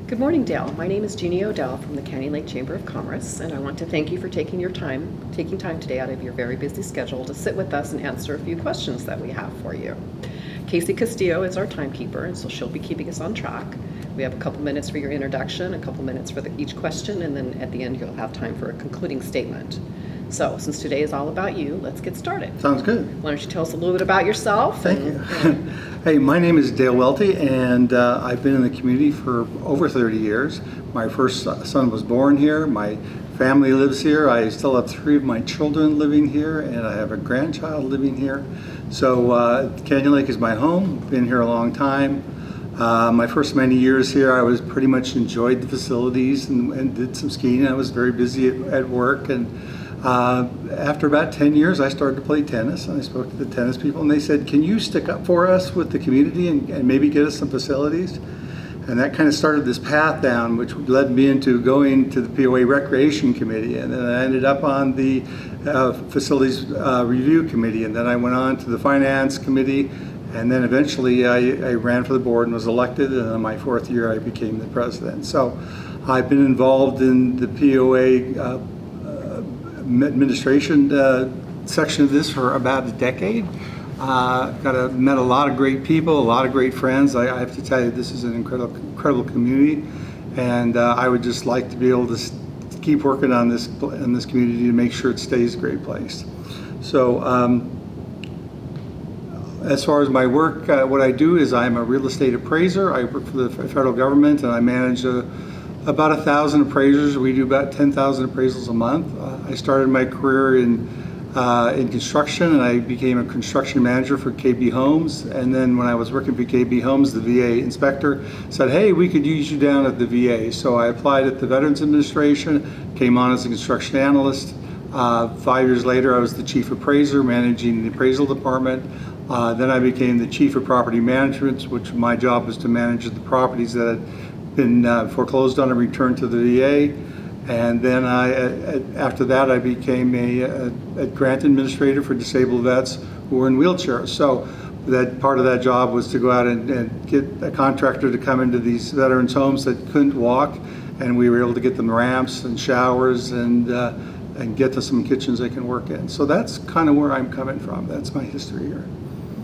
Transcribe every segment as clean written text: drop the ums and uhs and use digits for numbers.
Good morning, Dale. My name is Jeannie Odell from the Canyon Lake Chamber of Commerce, and I want to thank you for taking time today out of your very busy schedule to sit with us and answer a few questions that we have for you. Casey Castillo is our timekeeper, and so she'll be keeping us on track. We have a couple minutes for your introduction, a couple minutes for each question, and then at the end you'll have time for a concluding statement. So, since today is all about you, let's get started. Sounds good. Why don't you tell us a little bit about yourself? Thank you. Hey, my name is Dale Welty, and I've been in the community for over 30 years. My first son was born here. My family lives here. I still have 3 of my children living here, and I have a grandchild living here. So Canyon Lake is my home. Been here a long time. My first many years here, I was pretty much enjoyed the facilities and did some skiing. I was very busy at work, and after about 10 years, I started to play tennis, and I spoke to the tennis people, and they said, can you stick up for us with the community and maybe get us some facilities? And that kind of started this path down, which led me into going to the POA Recreation Committee, and then I ended up on the Facilities Review Committee, and then I went on to the Finance Committee, and then eventually I ran for the board and was elected, and in my 4th year I became the president. So I've been involved in the POA administration section of this for about a decade. Met a lot of great people, a lot of great friends. I have to tell you, this is an incredible community, and I would just like to be able to keep working on this community to make sure it stays a great place. So as far as my work, what I do is I'm a real estate appraiser. I work for the federal government, and I manage about 1,000 appraisers. We do about 10,000 appraisals a month. I started my career in construction, and I became a construction manager for KB Homes. And then when I was working for KB Homes, the VA inspector said, hey, we could use you down at the VA. So I applied at the Veterans Administration, came on as a construction analyst. 5 years later, I was the chief appraiser, managing the appraisal department. Then I became the chief of property management, which my job was to manage the properties that had been foreclosed on and returned to the VA. And then after that, I became a grant administrator for disabled vets who were in wheelchairs. So that part of that job was to go out and get a contractor to come into these veterans' homes that couldn't walk, and we were able to get them ramps and showers and get to some kitchens they can work in. So that's kind of where I'm coming from. That's my history here.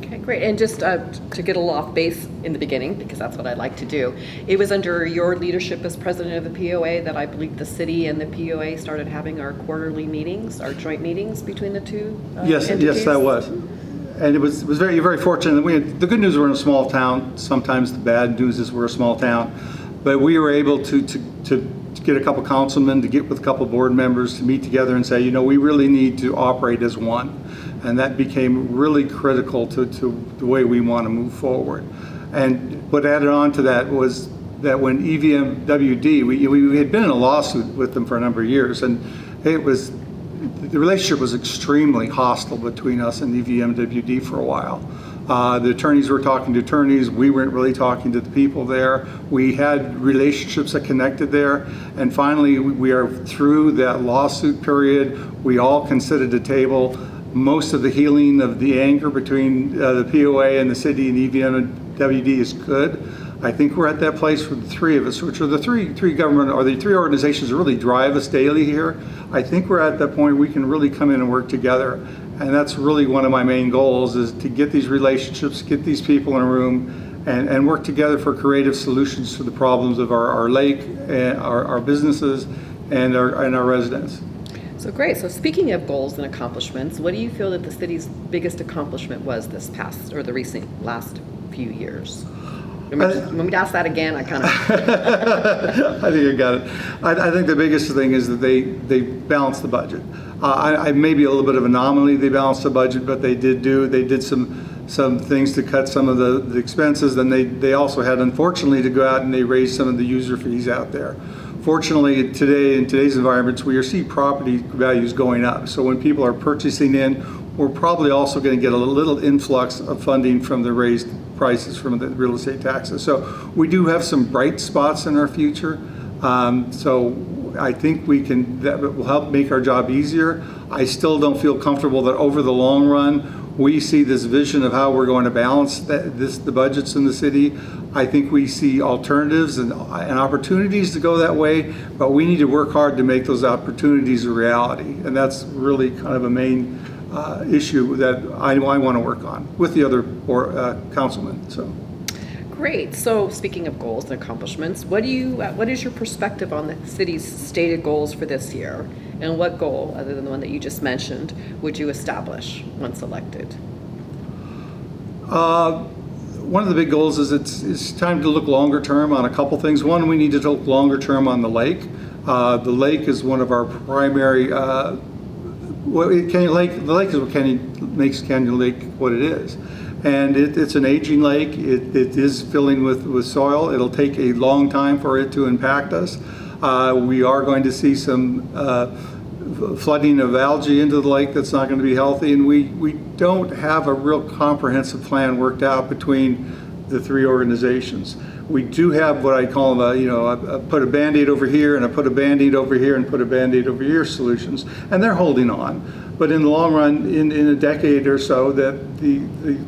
Okay, great. And just to get a little off base in the beginning, because that's what I like to do, it was under your leadership as president of the POA that I believe the city and the POA started having our quarterly meetings, our joint meetings between the two entities? Yes, that was. And it was very, very fortunate. The good news, we're in a small town. Sometimes the bad news is we're a small town. But we were able to get a couple councilmen, to get with a couple board members, to meet together and say, you know, we really need to operate as one. And that became really critical to the way we want to move forward. And what added on to that was that when EVMWD, we had been in a lawsuit with them for a number of years, and the relationship was extremely hostile between us and EVMWD for a while. The attorneys were talking to attorneys. We weren't really talking to the people there. We had relationships that connected there. And finally, we are through that lawsuit period. We all can sit at a table. Most of the healing of the anger between the POA and the city and EVMWD is good. I think we're at that place for the 3 of us, which are the three government, or the 3 organizations that really drive us daily here. I think we're at that point we can really come in and work together. And that's really one of my main goals, is to get these relationships, get these people in a room, and work together for creative solutions to the problems of our lake, and our businesses, and our residents. So great. So speaking of goals and accomplishments, what do you feel that the city's biggest accomplishment was this past, or the recent last few years? When we ask that again, I kind of... I think I got it. I think the biggest thing is that they balanced the budget. I may be a little bit of an anomaly. They balanced the budget, but they did some things to cut some of the expenses. Then they also had, unfortunately, to go out and they raised some of the user fees out there. Fortunately, today, in today's environments, we see property values going up. So when people are purchasing in, we're probably also going to get a little influx of funding from the raised prices from the real estate taxes. So we do have some bright spots in our future. So I think that will help make our job easier. I still don't feel comfortable that over the long run, we see this vision of how we're going to balance the budgets in the city. I think we see alternatives and opportunities to go that way, but we need to work hard to make those opportunities a reality. And that's really kind of a main issue that I want to work on with the other councilmen. So. Great. So speaking of goals and accomplishments, what is your perspective on the city's stated goals for this year? And what goal, other than the one that you just mentioned, would you establish once elected? One of the big goals is it's time to look longer term on a couple things. One, we need to look longer term on the lake. The lake is one of our primary. Canyon Lake. The lake is what makes Canyon Lake what it is, and it's an aging lake. It is filling with soil. It'll take a long time for it to impact us. We are going to see some flooding of algae into the lake that's not going to be healthy, and we don't have a real comprehensive plan worked out between the three organizations. We do have what I call a put a Band-Aid over here and a put a Band-Aid over here and put a Band-Aid over here solutions, and they're holding on. But in the long run, in a decade or so, that the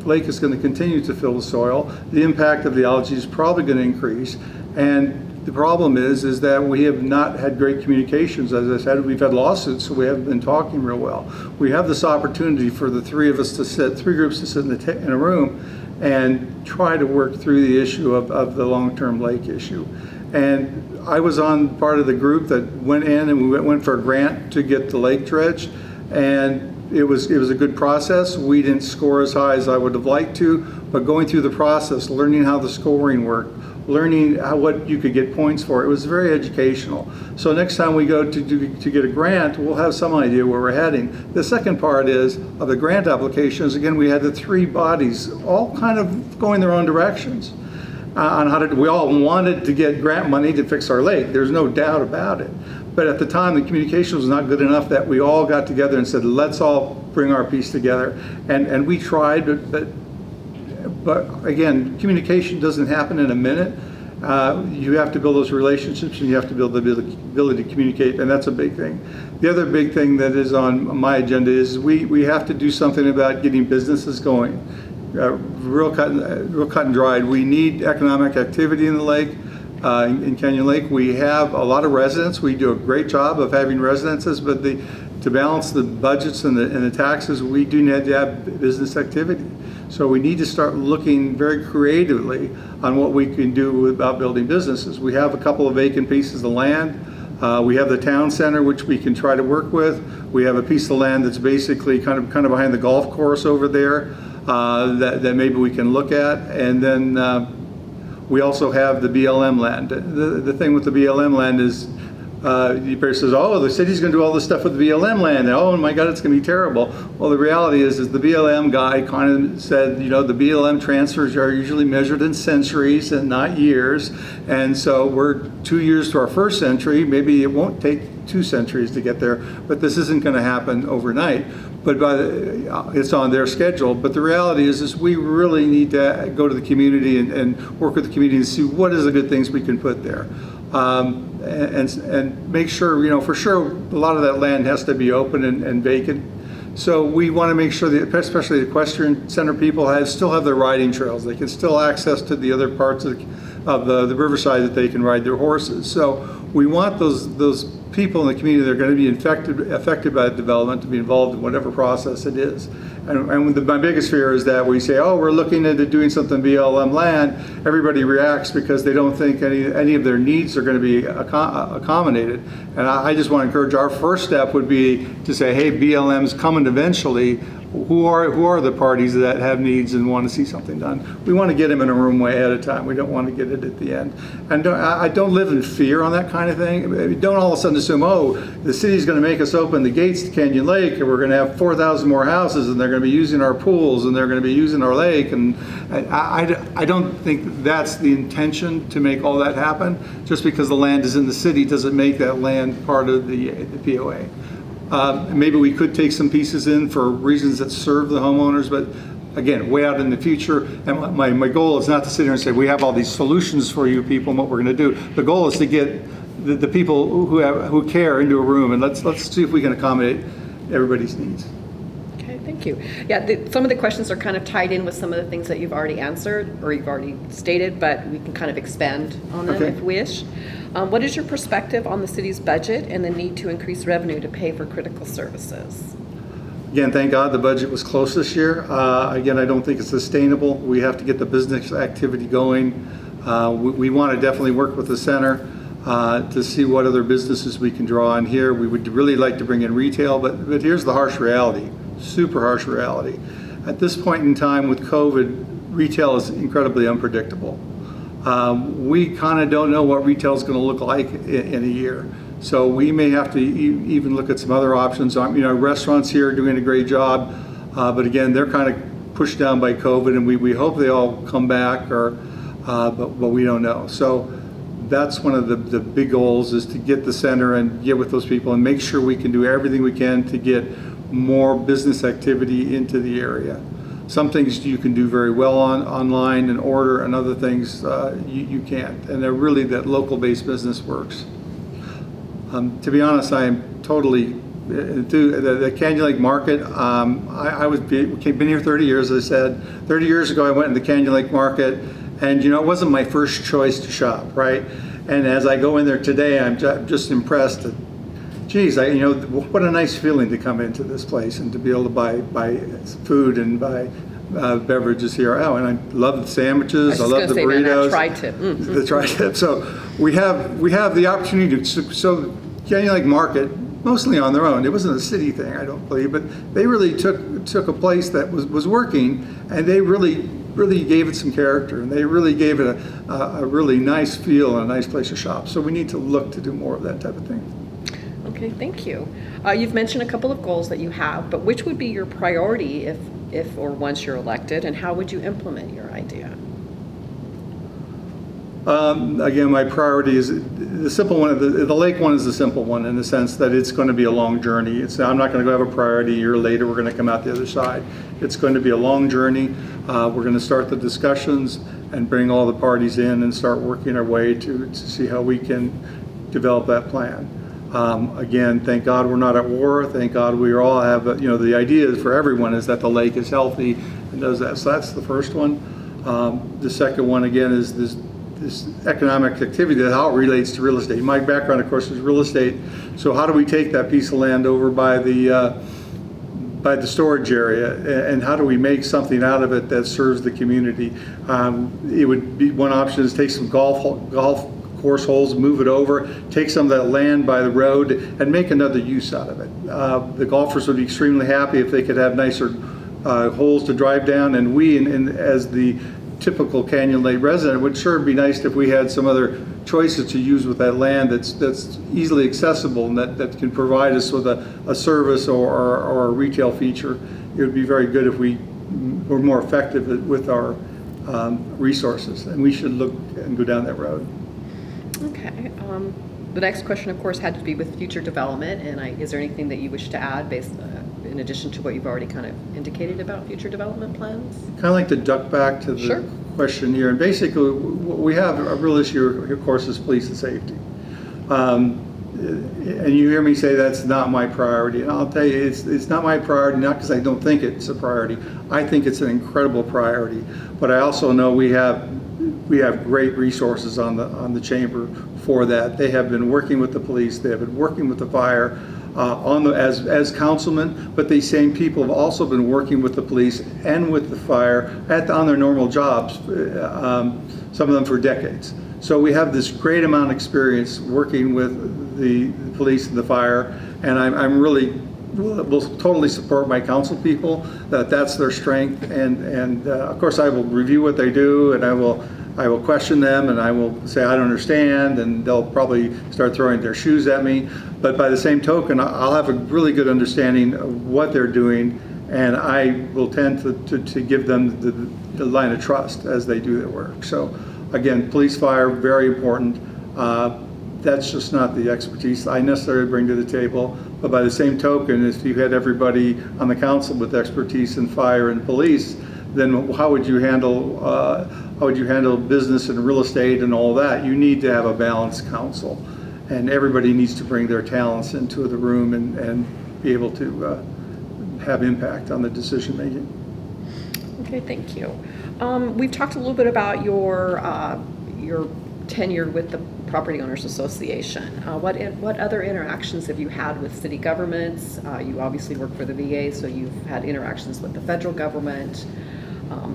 lake is going to continue to fill the soil. The impact of the algae is probably going to increase, and the problem is that we have not had great communications. As I said, we've had lawsuits, so we haven't been talking real well. We have this opportunity for the three groups to sit in a room and try to work through the issue of the long-term lake issue. And I was on part of the group that went in and we went for a grant to get the lake dredged, and it was a good process. We didn't score as high as I would have liked to, but going through the process, learning how the scoring worked, learning what you could get points for. It was very educational. So next time we go to get a grant, we'll have some idea where we're heading. The second part of the grant applications, again, we had the three bodies all kind of going their own directions on how to, we all wanted to get grant money to fix our lake. There's no doubt about it. But at the time, the communication was not good enough that we all got together and said, let's all bring our piece together. And we tried, but again, communication doesn't happen in a minute. You have to build those relationships, and you have to build the ability to communicate, and that's a big thing. The other big thing that is on my agenda is we have to do something about getting businesses going. Real cut and dried. We need economic activity in the lake. In Canyon Lake, we have a lot of residents. We do a great job of having residences, but to balance the budgets and the taxes, we do need to have business activity. So we need to start looking very creatively on what we can do about building businesses. We have a couple of vacant pieces of land. We have the town center, which we can try to work with. We have a piece of land that's basically kind of behind the golf course over there that maybe we can look at. And then we also have the BLM land. The thing with the BLM land is the person says, oh, the city's going to do all this stuff with the BLM land. And, oh my God, it's going to be terrible. Well, the reality is the BLM guy kind of said, the BLM transfers are usually measured in centuries and not years. And so we're 2 years to our first century. Maybe it won't take 2 centuries to get there, but this isn't going to happen overnight. But it's on their schedule. But the reality is we really need to go to the community and work with the community and see what is the good things we can put there. And make sure, for sure, a lot of that land has to be open and vacant. So we want to make sure that, especially the equestrian center people still have their riding trails. They can still access to the other parts of the riverside that they can ride their horses. So we want those people in the community that are going to be affected by the development to be involved in whatever process it is. And my biggest fear is that we say, oh, we're looking into doing something BLM land. Everybody reacts because they don't think any of their needs are going to be accommodated. And I just want to encourage, our first step would be to say, hey, BLM's coming eventually. Who are the parties that have needs and want to see something done? We want to get them in a room way ahead of time. We don't want to get it at the end. And I don't live in fear on that kind of thing. Don't all of a sudden assume, oh, the city's going to make us open the gates to Canyon Lake, and we're going to have 4,000 more houses, and they're going to be using our pools, and they're going to be using our lake. And I don't think that's the intention to make all that happen. Just because the land is in the city doesn't make that land part of the POA. Maybe we could take some pieces in for reasons that serve the homeowners, but again, way out in the future. And my goal is not to sit here and say, we have all these solutions for you people and what we're going to do. The goal is to get the people who care into a room, and let's see if we can accommodate everybody's needs. Okay. thank you. Yeah, some of the questions are kind of tied in with some of the things that you've already answered or you've already stated, but we can kind of expand on them Okay. if we wish. What is your perspective on the city's budget and the need to increase revenue to pay for critical services? Again, thank God the budget was close this year. Again, I don't think it's sustainable. We have to get the business activity going. We want to definitely work with the center to see what other businesses we can draw on here. We would really like to bring in retail, but here's the harsh reality, super harsh reality. At this point in time with COVID, retail is incredibly unpredictable. We kind of don't know what retail is going to look like in a year. So we may have to even look at some other options. Restaurants here are doing a great job, but again, they're kind of pushed down by COVID, and we hope they all come back, but we don't know. So that's one of the big goals, is to get the center and get with those people and make sure we can do everything we can to get more business activity into the area. Some things you can do very well online and order, and other things you can't. And they're really that local-based business works. To be honest, I am totally the Canyon Lake Market. I've been here 30 years, as I said. 30 years ago, I went in the Canyon Lake Market, and it wasn't my first choice to shop, right? And as I go in there today, I'm just impressed that, geez, what a nice feeling to come into this place and to be able to buy food and buy beverages here. Oh, and I love the sandwiches. I love the burritos. That tri-tip. Mm-hmm. The tri-tip. So we have the opportunity to. So Canyon Lake Market, mostly on their own. It wasn't a city thing, I don't believe, but they really took a place that was working, and they really gave it some character, and they really gave it a really nice feel and a nice place to shop. So we need to look to do more of that type of thing. Okay, thank you. You've mentioned a couple of goals that you have, but which would be your priority if or once you're elected, and how would you implement your idea? Again, my priority is the simple one. The lake one is the simple one, in the sense that it's going to be a long journey. I'm not going to go have a priority a year later. We're going to come out the other side. It's going to be a long journey. We're going to start the discussions and bring all the parties in and start working our way to see how we can develop that plan. Again, thank God we're not at war. Thank God we all have, the idea for everyone is that the lake is healthy and does that. So that's the first one. The second one, again, is this economic activity, that how it relates to real estate. My background, of course, is real estate. So how do we take that piece of land over by the storage area, and how do we make something out of it that serves the community? It would be, one option is take some golf course holes, move it over, take some of that land by the road, and make another use out of it. The golfers would be extremely happy if they could have nicer holes to drive down, and we, as the typical Canyon Lake resident, would sure be nice if we had some other choices to use with that land that's easily accessible, and that can provide us with a service or a retail feature. It would be very good if we were more effective with our resources, and we should look and go down that road. Okay. The next question, of course, had to be with future development, and is there anything that you wish to add in addition to what you've already kind of indicated about future development plans? Kind of like to duck back to the question here, and basically what we have a real issue, of course, is police and safety. And you hear me say that's not my priority, and I'll tell you, it's not my priority, not because I don't think it's a priority. I think it's an incredible priority, but I also know we have great resources on the chamber for that. They have been working with the police, they have been working with the fire as councilmen, but these same people have also been working with the police and with the fire on their normal jobs, some of them for decades. So we have this great amount of experience working with the police and the fire, and I'm really will totally support my council people that's their strength, and of course I will review what they do, and I will question them, and I will say I don't understand, and they'll probably start throwing their shoes at me. But by the same token, I'll have a really good understanding of what they're doing, and I will tend to give them the line of trust as they do their work. So again, police, fire, very important. That's just not the expertise I necessarily bring to the table. But by the same token, if you had everybody on the council with expertise in fire and police, then how would you handle business and real estate and all that? You need to have a balanced council, and everybody needs to bring their talents into the room and be able to have impact on the decision making. Okay, thank you. We've talked a little bit about your tenure with the Property Owners Association. What other interactions have you had with city governments? You obviously work for the VA, so you've had interactions with the federal government.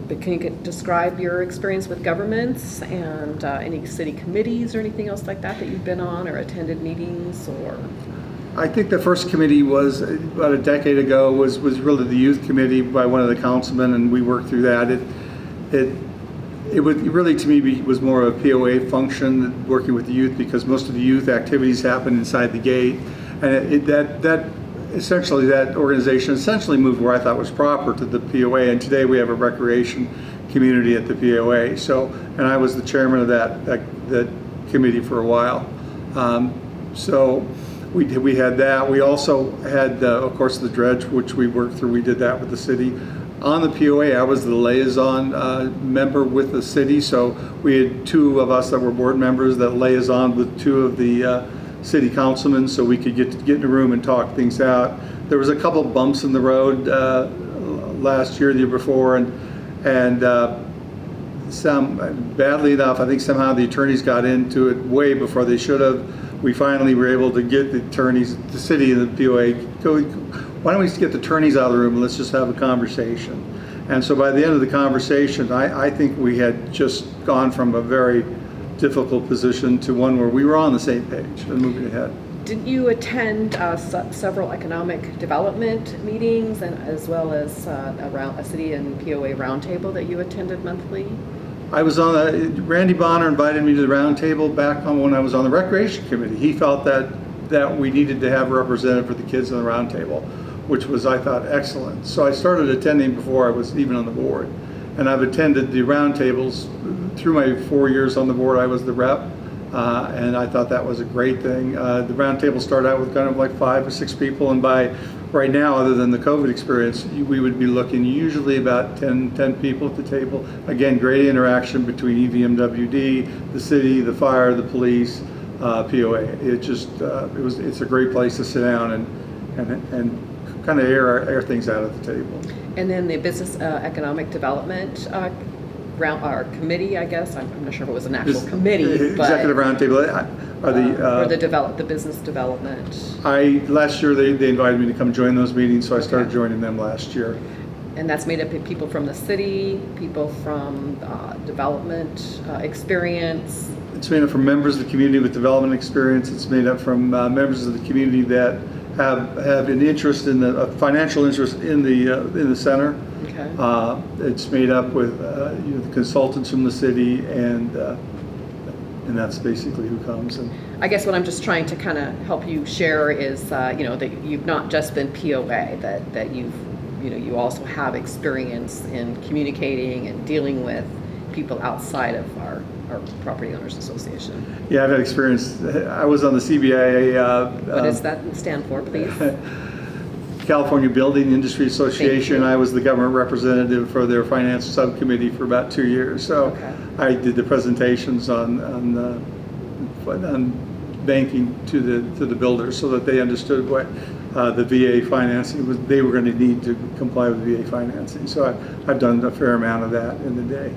But can you describe your experience with governments and any city committees or anything else like that you've been on or attended meetings or? I think the first committee was about a decade ago was really the youth committee by one of the councilmen, and we worked through that. It would really, to me, was more of a POA function, working with the youth, because most of the youth activities happen inside the gate, and that organization essentially moved where I thought was proper to the POA, and today we have a recreation community at the POA. So, and I was the chairman of that committee for a while. So we had that. We also had, of course, the dredge, which we worked through. We did that with the city. On the POA, I was the liaison member with the city, so we had two of us that were board members that liaison with two of the city councilmen, so we could get in a room and talk things out. There was a couple bumps in the road last year, the year before, and some, badly enough, I think somehow the attorneys got into it way before they should have. We finally were able to get the attorneys, the city and the POA, why don't we just get the attorneys out of the room and let's just have a conversation. And so by the end of the conversation, I think we had just gone from a very difficult position to one where we were on the same page and moving ahead. Didn't you attend several economic development meetings, and as well as around a city and POA roundtable that you attended monthly? I was on Randy Bonner invited me to the roundtable back on when I was on the recreation committee. He felt that we needed to have a representative for the kids on the roundtable, which was, I thought, excellent. So I started attending before I was even on the board. And I've attended the roundtables through my 4 years on the board. I was the rep, and I thought that was a great thing. The roundtable started out with kind of like 5 or 6 people, and by right now, other than the COVID experience, we would be looking usually about 10 people at the table. Again, great interaction between EVMWD, the city, the fire, the police, POA. It's a great place to sit down and kind of air things out at the table. And then the business economic development committee, I guess. I'm not sure if it was an actual committee, executive roundtable. Or the business development. Last year they invited me to come join those meetings, so I started joining them last year. And that's made up of people from the city, people from development experience. It's made up from members of the community with development experience. It's made up from members of the community that have an interest in a financial interest in the center. Okay. It's made up with the consultants from the city, and that's basically who comes. And I guess what I'm just trying to kind of help you share is that you've not just been POA, that you also have experience in communicating and dealing with people outside of our Property Owners Association. Yeah, I've had experience. I was on the CBIA. What does that stand for, please? California Building Industry Association. I was the government representative for their finance subcommittee for about 2 years. So I did the presentations on banking to the builders, so that they understood what the VA financing was. They were going to need to comply with VA financing. So I've done a fair amount of that in the day.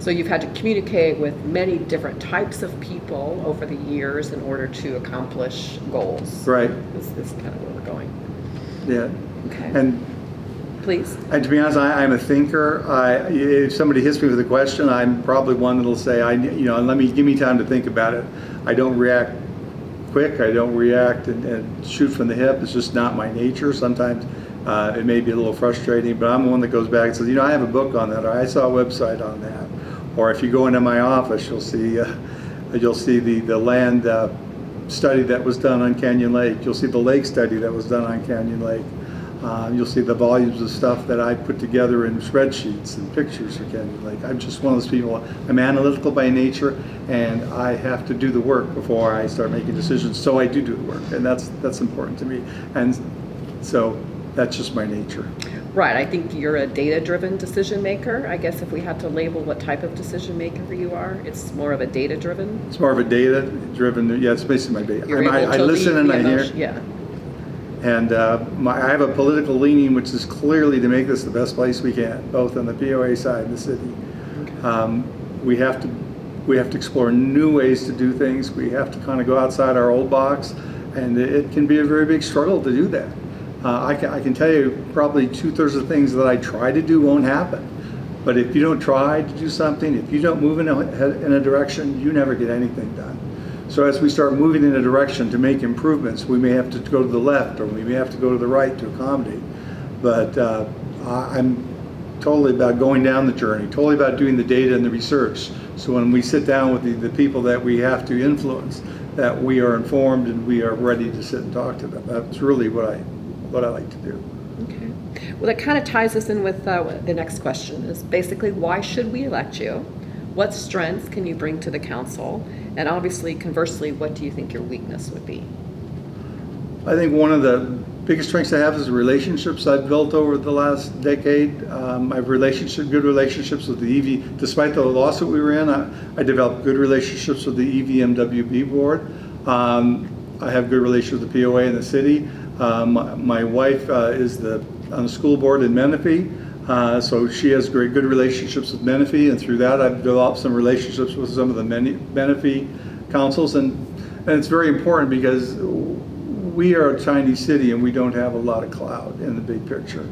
So you've had to communicate with many different types of people over the years in order to accomplish goals. Right. This is kind of where we're going. Yeah. Okay. And please. And to be honest, I'm a thinker. If somebody hits me with a question, I'm probably one that'll say, give me time to think about it. I don't react quick. I don't react and shoot from the hip. It's just not my nature. Sometimes it may be a little frustrating, but I'm the one that goes back and says, I have a book on that, or I saw a website on that. Or if you go into my office, you'll see the land study that was done on Canyon Lake. You'll see the lake study that was done on Canyon Lake. You'll see the volumes of stuff that I put together in spreadsheets and pictures for Canyon Lake. I'm just one of those people. I'm analytical by nature, and I have to do the work before I start making decisions. So I do the work, and that's important to me. And so that's just my nature. Right. I think you're a data-driven decision maker. I guess if we had to label what type of decision maker you are, it's more of a data-driven. It's more of a data-driven. Yeah, it's basically my data. You're able I to listen lead and the I hear. emotion. Yeah. And I have a political leaning, which is clearly to make this the best place we can, both on the POA side and the city. We have to explore new ways to do things. We have to kind of go outside our old box, and it can be a very big struggle to do that. I can tell you probably 2/3 of the things that I try to do won't happen. But if you don't try to do something, if you don't move in a direction, you never get anything done. So as we start moving in a direction to make improvements, we may have to go to the left or we may have to go to the right to accommodate. But I'm totally about going down the journey, totally about doing the data and the research. So when we sit down with the people that we have to influence, that we are informed and we are ready to sit and talk to them. That's really what I like to do. Okay. Well, that kind of ties us in with the next question is basically, why should we elect you? What strengths can you bring to the council? And obviously, conversely, what do you think your weakness would be? I think one of the biggest strengths I have is the relationships I've built over the last decade. I have good relationships with the EV. Despite the lawsuit we were in, I developed good relationships with the EVMWB board. I have good relations with the POA in the city. My wife is on the school board in Menifee, so she has good relationships with Menifee, and through that I've developed some relationships with some of the Menifee councils, and it's very important because we are a tiny city and we don't have a lot of clout in the big picture.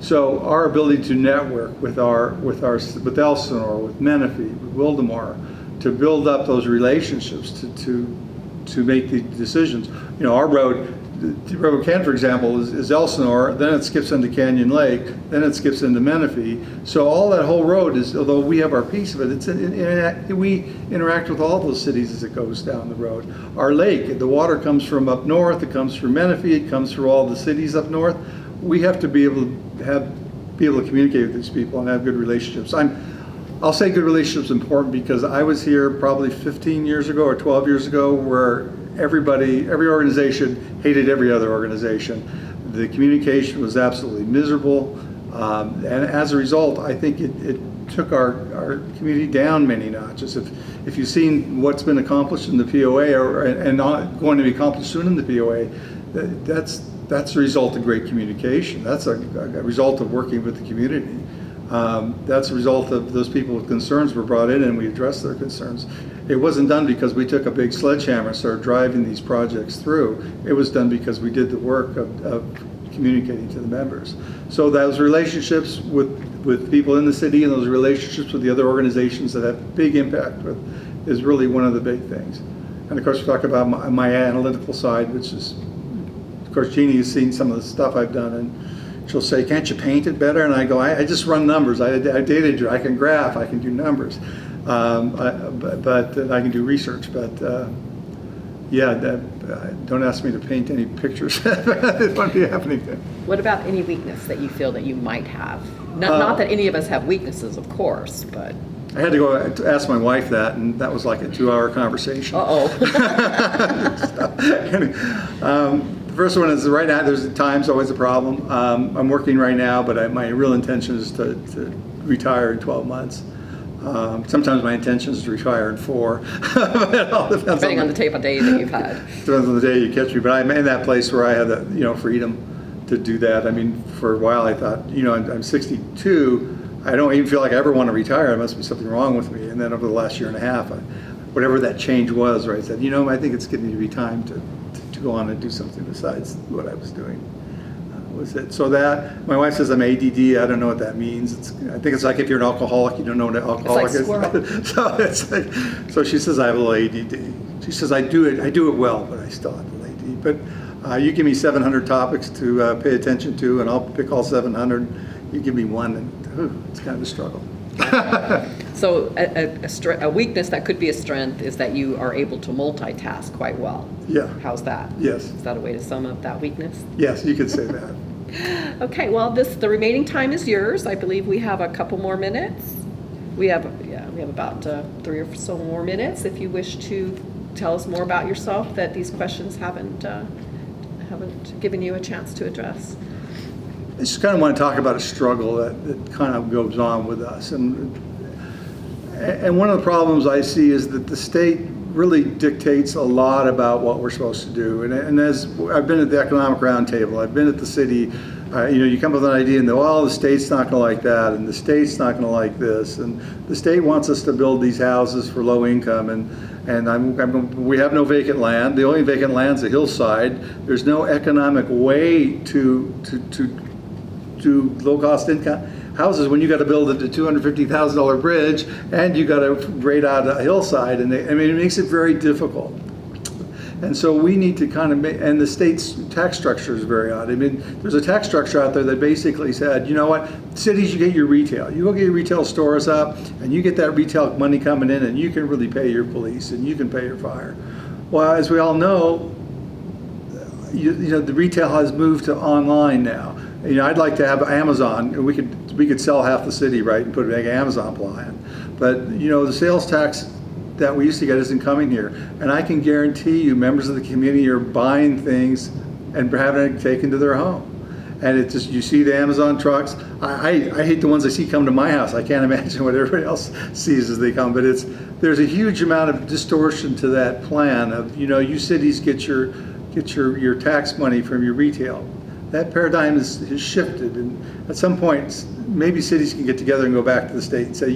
So our ability to network with Elsinore, with Menifee, with Wildemar, to build up those relationships to make the decisions. You know, our road, the road Ken, for example, is Elsinore, then it skips into Canyon Lake, then it skips into Menifee. So all that whole road is, although we have our piece of it, we interact with all those cities as it goes down the road. Our lake, the water comes from up north, it comes from Menifee, it comes through all the cities up north. We have to be able to communicate with these people and have good relationships. I'll say good relationships important because I was here probably 15 years ago or 12 years ago where every organization hated every other organization. The communication was absolutely miserable, and as a result, I think it took our community down many notches. If you've seen what's been accomplished in the POA and not going to be accomplished soon in the POA, that's a result of great communication. That's a result of working with the community. That's a result of those people with concerns were brought in and we addressed their concerns. It wasn't done because we took a big sledgehammer and started driving these projects through. It was done because we did the work of communicating to the members. So those relationships with people in the city and those relationships with the other organizations that have big impact with is really one of the big things. And of course we talk about my analytical side, which is, of course, Jeannie has seen some of the stuff I've done, and she'll say, "Can't you paint it better?" And I go, I just run numbers. I data draw, I can graph, I can do numbers, but I can do research. But don't ask me to paint any pictures. It won't be happening. What about any weakness that you feel that you might have? Not that any of us have weaknesses, of course, but. I had to go ask my wife that, and that was like a 2-hour conversation. The first one is right now, there's time's always a problem. I'm working right now, but my real intention is to retire in 12 months. Sometimes my intention is to retire in 4. It all depends Depending on the type of day that you've had. Depends on the day you catch me, but I'm in that place where I have the freedom to do that. I mean, for a while I thought, I'm 62, I don't even feel like I ever want to retire. There must be something wrong with me. And then over the last year and a half, whatever that change was, I said, I think it's getting to be time to go on and do something besides what I was doing. Was it? So that, my wife says I'm ADD. I don't know what that means. I think it's like if you're an alcoholic, you don't know what an alcoholic is. So so she says I have a little ADD. She says I do it well, but I still have a little ADD. But you give me 700 topics to pay attention to, and I'll pick all 700. You give me one, and it's kind of a struggle. So a weakness that could be a strength is that you are able to multitask quite well. Yeah. How's that? Yes. Is that a way to sum up that weakness? Yes, you could say that. Okay, well, the remaining time is yours. I believe we have a couple more minutes. We have about 3 or so more minutes. If you wish to tell us more about yourself that these questions haven't given you a chance to address. I just kind of want to talk about a struggle that kind of goes on with us, and one of the problems I see is that the state really dictates a lot about what we're supposed to do. And as I've been at the Economic Roundtable, I've been at the city, you come up with an idea and the state's not going to like that, and the state's not going to like this, and the state wants us to build these houses for low income, and we have no vacant land. The only vacant land's a hillside. There's no economic way to do low cost income houses when you got to build a $250,000 bridge and you got to grade out a hillside, and it makes it very difficult. And so we need to kind of and the state's tax structure is very odd. There's a tax structure out there that basically said, you know what, cities, you get your retail. You go get your retail stores up, and you get that retail money coming in, and you can really pay your police, and you can pay your fire. Well, as we all know, the retail has moved to online now. I'd like to have Amazon. We could sell half the city, right, and put a big Amazon plan. But the sales tax that we used to get isn't coming here, and I can guarantee you, members of the community are buying things and having it taken to their home. And it's just, you see the Amazon trucks. I hate the ones I see come to my house. I can't imagine what everybody else sees as they come. But there's a huge amount of distortion to that plan of you cities get your tax money from your retail. That paradigm has shifted, and at some point, maybe cities can get together and go back to the state and say,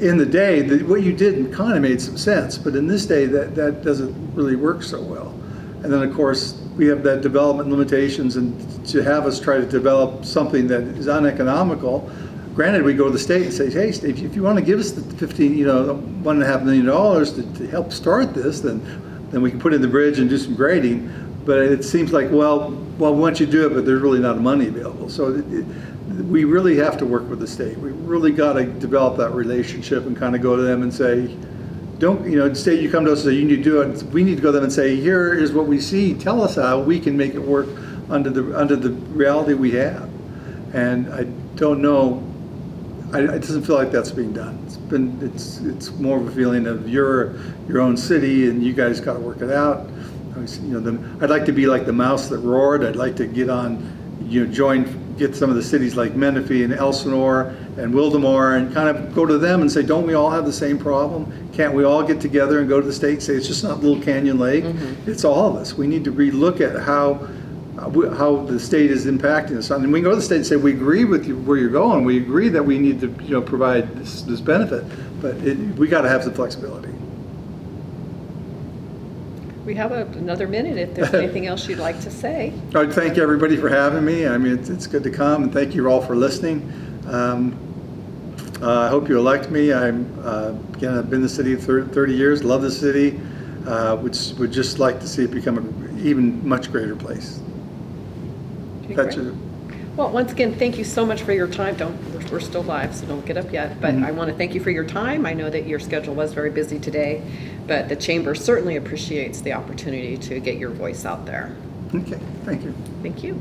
in the day, what you did kind of made some sense, but in this day, that doesn't really work so well. And then, of course, we have that development limitations, and to have us try to develop something that is uneconomical. Granted, we go to the state and say, hey, state, if you want to give us the $1.5 million to help start this, then we can put in the bridge and do some grading. But it seems like, well, we want you to do it, but there's really not money available. So we really have to work with the state. We really got to develop that relationship and kind of go to them and say, state, you come to us and say you need to do it. We need to go to them and say, here is what we see. Tell us how we can make it work under the reality we have. And I don't know. It doesn't feel like that's being done. It's more of a feeling of your own city, and you guys got to work it out. I'd like to be like the mouse that roared. I'd like to get get some of the cities like Menifee and Elsinore and Wildemore and kind of go to them and say, don't we all have the same problem? Can't we all get together and go to the state and say, it's just not Little Canyon Lake, it's all of us. We need to relook at how the state is impacting us. And we can go to the state and say, we agree with you where you're going. We agree that we need to provide this benefit, but we got to have some flexibility. We have another minute if there's anything else you'd like to say. I'd thank everybody for having me. It's good to come, and thank you all for listening. I hope you elect me. I've been in the city 30 years, love the city, would just like to see it become an even much greater place. Okay, well, once again, thank you so much for your time. We're still live, so don't get up yet. But I want to thank you for your time. I know that your schedule was very busy today, but the Chamber certainly appreciates the opportunity to get your voice out there. Okay, thank you. Thank you.